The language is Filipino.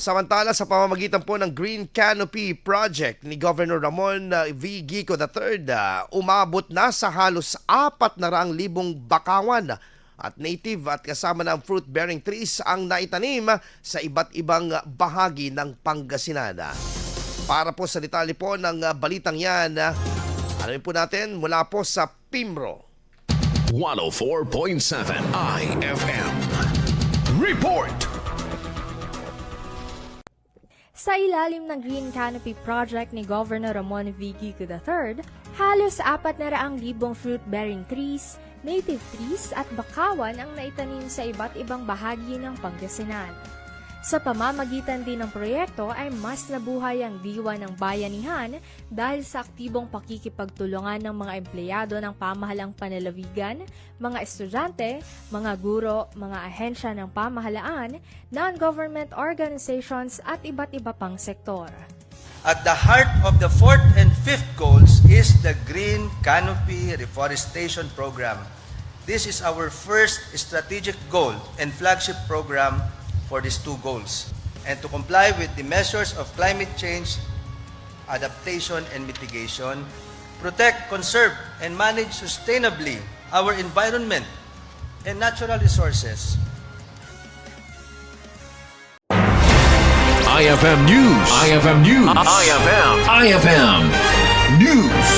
Samantala sa pamamagitan po ng Green Canopy Project ni Governor Ramon Guico III, umabot na sa halos 4 na Raang Libong Bakawan at native at kasama ng fruit-bearing trees ang naitanim sa iba't ibang bahagi ng Pangasinan. Para po sa detalye po ng balitang yan, alamin po natin mula po sa Pimro. 104.7 IFM Report. Sa ilalim ng Green Canopy Project ni Governor Ramon Guico III, halos 400,000 fruit-bearing trees, native trees at bakawan ang naitanim sa iba't ibang bahagi ng Pangasinan. Sa pamamagitan din ng proyekto ay mas nabuhay ang diwa ng bayanihan dahil sa aktibong pakikipagtulungan ng mga empleyado ng pamahalang panlalawigan, mga estudyante, mga guro, mga ahensya ng pamahalaan, non-government organizations at iba't iba pang sektor. At the heart of the 4th and 5th goals is the Green Canopy Reforestation Program. This is our first strategic goal and flagship program for these 2 goals, and to comply with the measures of climate change, adaptation and mitigation, protect, conserve, and manage sustainably our environment and natural resources. IFM News. IFM News. IFM News.